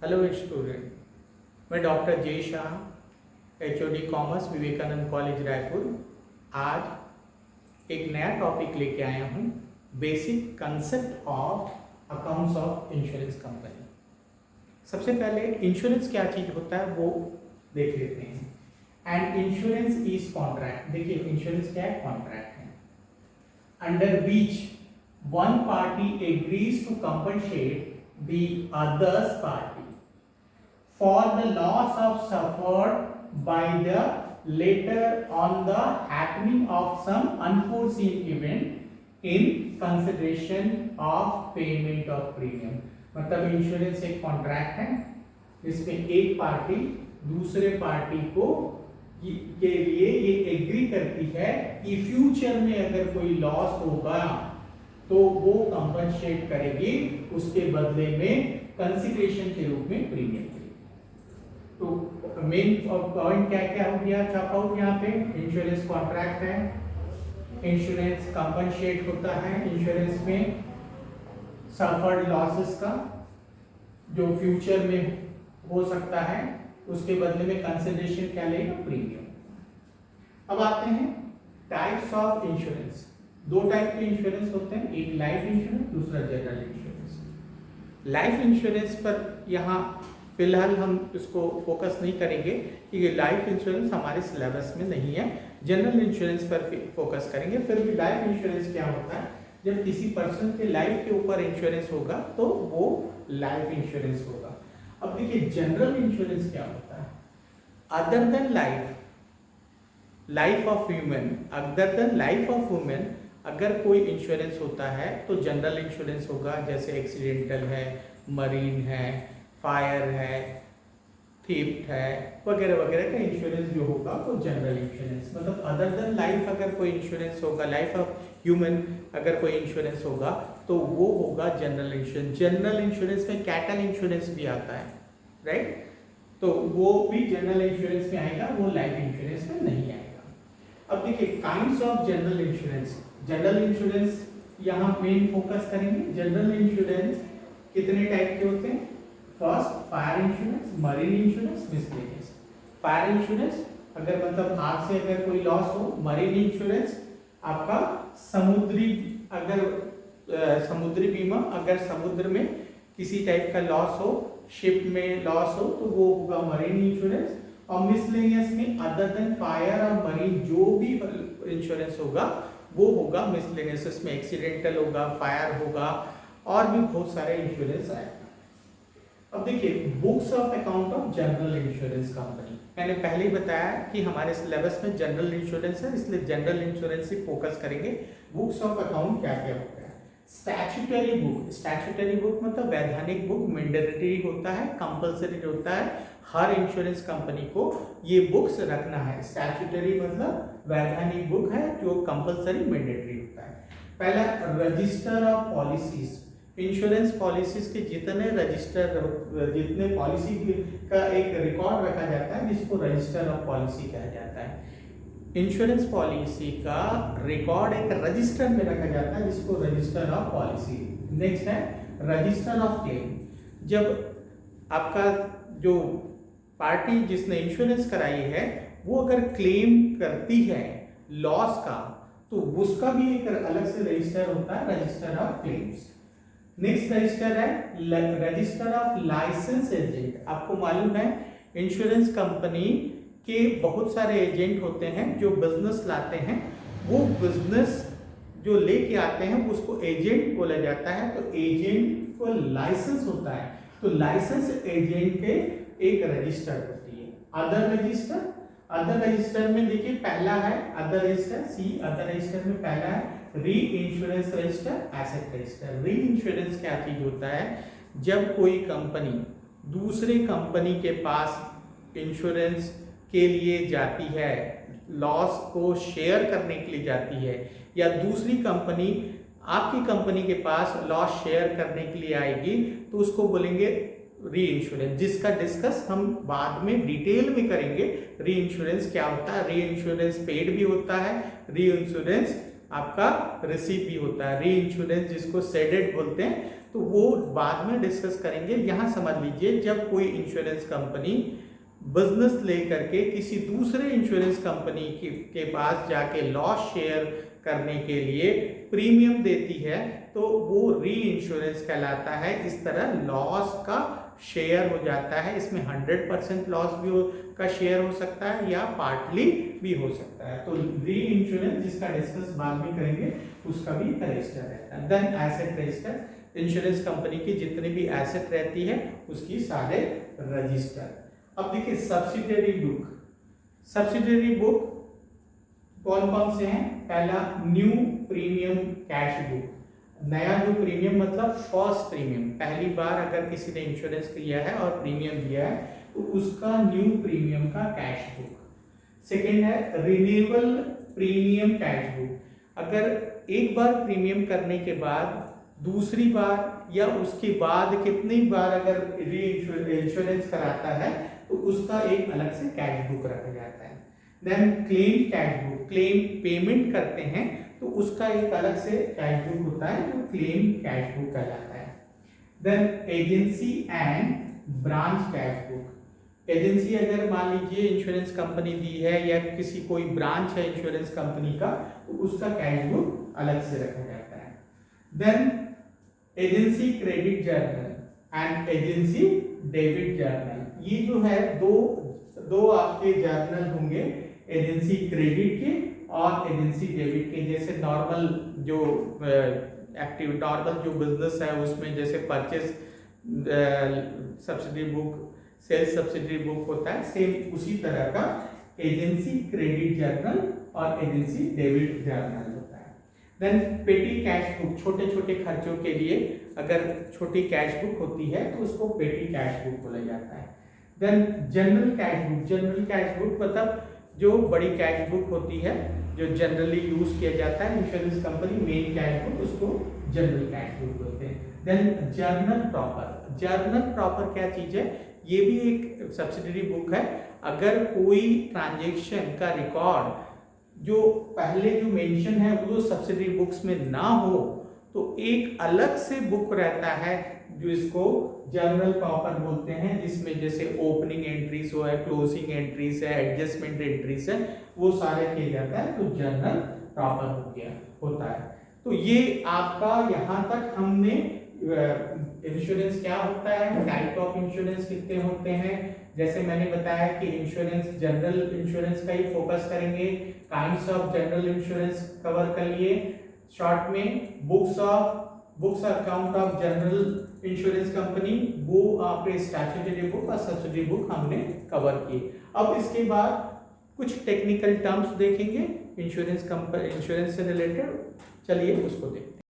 Hello student, मैं doctor J Shah, HOD commerce, Vivekananda college Raipur. आज एक नया टॉपिक लेके आया हूँ, basic concept of accounts of insurance company. सबसे पहले इंश्योरेंस क्या चीज़ होता है वो देख लेते हैं। And insurance is contract. देखिए इंश्योरेंस क्या है? कॉन्ट्रैक्ट है under which one party agrees to compensate the others party for the loss of suffered by the latter on the happening of some unforeseen event in consideration of payment of premium। मतलब insurance एक contract है जिसमें एक party दूसरे party को के लिए ये एग्री करती है कि फ्यूचर में अगर कोई लॉस होगा तो वो कंपनसेट करेगी, उसके बदले में कंसिडरेशन के रूप में प्रीमियम देगी। तो मेन पॉइंट क्या क्या हो गया छापा आउट यहाँ पे? इंश्योरेंस कॉन्ट्रैक्ट है, इंश्योरेंस कंपनसेट होता है, इंश्योरेंस में सफर्ड लॉसेस का जो फ्यूचर में हो सकता है उसके बदले में कंसिडरेशन क्या लेगा? प्रीमियम। अब आते हैं टाइप्स ऑफ इंश्योरेंस। दो टाइप के इंश्योरेंस होते हैं, एक लाइफ इंश्योरेंस, दूसरा जनरल इंश्योरेंस। लाइफ इंश्योरेंस पर यहाँ फिलहाल हम इसको फोकस नहीं करेंगे क्योंकि लाइफ इंश्योरेंस हमारे सिलेबस में नहीं है। जनरल इंश्योरेंस पर फोकस करेंगे। फिर भी लाइफ इंश्योरेंस क्या होता है? जब किसी पर्सन के लाइफ के ऊपर इंश्योरेंस होगा तो वो लाइफ इंश्योरेंस होगा। अब देखिए जनरल इंश्योरेंस क्या होता है? Other than life of human, other than life of women अगर कोई इंश्योरेंस होता है तो जनरल इंश्योरेंस होगा। जैसे एक्सीडेंटल है, मरीन है, फायर है, थीफ्ट है, वगैरह वगैरह का इंश्योरेंस जो होगा वो जनरल इंश्योरेंस। मतलब अदर देन लाइफ अगर कोई इंश्योरेंस होगा, लाइफ ऑफ ह्यूमन अगर कोई इंश्योरेंस होगा तो वो होगा जनरल इंश्योरेंस। जनरल इंश्योरेंस में कैटल इंश्योरेंस भी आता है, राइट? तो वो भी जनरल इंश्योरेंस में आएगा, वो लाइफ इंश्योरेंस में नहीं आएगा। अब देखिए kinds of general insurance. General insurance यहाँ मेन फोकस करेंगे। जनरल इंश्योरेंस कितने टाइप के होते हैं? First fire insurance, marine insurance, miscellaneous. Fire insurance अगर मतलब आग से अगर कोई लॉस हो। मरीन इंश्योरेंस आपका समुद्री बीमा, अगर समुद्र में किसी टाइप का लॉस हो, शिप में लॉस हो तो वो होगा मरीन इंश्योरेंस। और मिसलेनियस में अदर देन फायर और मरीन जो भी इंश्योरेंस होगा वो होगा मिसलेनियस। इसमें एक्सीडेंटल होगा, फायर होगा और भी बहुत सारे इंश्योरेंस आएगा। अब देखिए books of account of general insurance company. मैंने पहले ही बताया कि हमारे सिलेबस में जनरल इंश्योरेंस है, इसलिए जनरल इंश्योरेंस ही फोकस करेंगे। बुक्स ऑफ अकाउंट क्या क्या होता है? Statutory book. स्टैट्यूटरी बुक मतलब वैधानिक बुक, मैंडेटरी होता है, कंपलसरी होता है। हर इंश्योरेंस कंपनी को ये बुक्स रखना है। स्टैट्यूटरी मतलब वैधानिक बुक है जो कंपलसरी मैंडेटरी होता है। पहला register of policies. Insurance policies के जितने पॉलिसी का एक रिकॉर्ड रखा जाता है जिसको रजिस्टर ऑफ पॉलिसी कहा जाता है। इंश्योरेंस पॉलिसी का रिकॉर्ड एक रजिस्टर में रखा जाता है जिसको रजिस्टर ऑफ पॉलिसी। नेक्स्ट है रजिस्टर ऑफ क्लेम। जब आपका जो पार्टी जिसने इंश्योरेंस कराई है वो अगर क्लेम करती है लॉस का तो उसका भी एक अलग से रजिस्टर होता है, register of claims. Next register है रजिस्टर ऑफ लाइसेंस एजेंट। आपको मालूम है इंश्योरेंस कंपनी के बहुत सारे एजेंट होते हैं जो बिजनेस लाते हैं। वो बिजनेस जो लेके आते हैं उसको एजेंट बोला जाता है। तो एजेंट को लाइसेंस होता है, तो लाइसेंस एजेंट के एक रजिस्टर होती है। अदर रजिस्टर में देखिए पहला है अदर रजिस्टर, सी अदर रजिस्टर में पहला है री इंश्योरेंस रजिस्टर, एसेट रजिस्टर। री इंश्योरेंस क्या चीज होता है? जब कोई कंपनी दूसरे कंपनी के पास इंश्योरेंस के लिए जाती है, लॉस को शेयर करने के लिए जाती है, या दूसरी कंपनी आपकी कंपनी के पास लॉस शेयर करने के लिए आएगी तो उसको बोलेंगे री इंश्योरेंस, जिसका डिस्कस हम बाद में डिटेल में करेंगे। री इंश्योरेंस क्या होता है? री इंश्योरेंस पेड भी होता है, री इंश्योरेंस आपका रिसीव भी होता है। री इंश्योरेंस जिसको सेडेड बोलते हैं तो वो बाद में डिस्कस करेंगे। यहाँ समझ लीजिए, जब कोई इंश्योरेंस कंपनी बिजनेस लेकर के किसी दूसरे इंश्योरेंस कंपनी के पास जाके लॉस शेयर करने के लिए प्रीमियम देती है तो वो री इंश्योरेंस कहलाता है। इस तरह लॉस का शेयर हो जाता है। इसमें 100% लॉस भी का शेयर हो सकता है या पार्टली भी हो सकता है। तो री इंश्योरेंस जिसका डिस्कस बाद में करेंगे उसका भी रजिस्टर रहता है। Then asset register, insurance company की जितनी भी एसेट रहती है उसकी सारे रजिस्टर। अब देखिए सब्सिडियरी बुक, सब्सिडियरी बुक कौन कौन से हैं? पहला न्यू प्रीमियम कैश बुक, नया जो प्रीमियम मतलब फर्स्ट प्रीमियम, पहली बार अगर किसी ने इंश्योरेंस किया है और प्रीमियम दिया है तो उसका न्यू प्रीमियम का कैश बुक। सेकेंड है रिन्यूअल प्रीमियम कैश बुक, अगर एक बार प्रीमियम करने के बाद दूसरी बार या उसके बाद कितनी बार अगर री इंश्योरेंस कराता है तो उसका एक अलग से कैश बुक रखा जाता है। Then claim cash book, claim payment करते हैं तो उसका एक अलग से कैश बुक होता है जो क्लेम कैश बुक कहलाता है। Then agency and branch cash book, agency अगर मान लीजिए इंश्योरेंस कंपनी दी है या किसी कोई ब्रांच है इंश्योरेंस कंपनी का तो उसका कैश बुक अलग से रखा जाता है। Then agency credit journal and agency debit journal, ये जो है दो आपके जर्नल होंगे, एजेंसी क्रेडिट के और एजेंसी डेबिट के। जैसे नॉर्मल जो नॉर्मल जो बिजनेस है उसमें जैसे purchase subsidy book, sales subsidy book होता है, सेम उसी तरह का एजेंसी क्रेडिट जर्नल और एजेंसी डेबिट जर्नल होता है। देन पेटी कैश बुक, छोटे छोटे खर्चों के लिए अगर छोटी कैश बुक होती है तो उसको पेटी कैश बुक बोला जाता है। Then general cash book, general cash book मतलब जो बड़ी कैश बुक होती है जो जनरली यूज किया जाता है insurance company, main cash book उसको जनरल कैश बुक बोलते हैं। Then journal proper, journal proper क्या चीज है? ये भी एक सब्सिडियरी बुक है। अगर कोई ट्रांजैक्शन का रिकॉर्ड जो पहले जो मेंशन है वो सब्सिडियरी बुक्स में ना हो तो एक अलग से बुक रहता है जो इसको जर्नल प्रॉपर बोलते हैं, जिसमें जैसे ओपनिंग एंट्रीज हो है, क्लोजिंग एंट्रीज है, एडजस्टमेंट एंट्रीज है, वो सारे किया जाता है तो जर्नल प्रॉपर हो गया होता है। तो ये आपका यहाँ तक हमने इंश्योरेंस क्या होता है, टाइप ऑफ इंश्योरेंस कितने होते हैं, जैसे मैंने बताया कि इंश्योरेंस जनरल इंश्योरेंस का ही फोकस करेंगे, kinds of general insurance cover कर लिए, शॉर्ट में books account of general insurance company, वो आपके स्टैट्यूटरी बुक और सब्सिडी बुक हमने कवर किए। अब इसके बाद कुछ टेक्निकल टर्म्स देखेंगे इंश्योरेंस से रिलेटेड, चलिए उसको देखते हैं।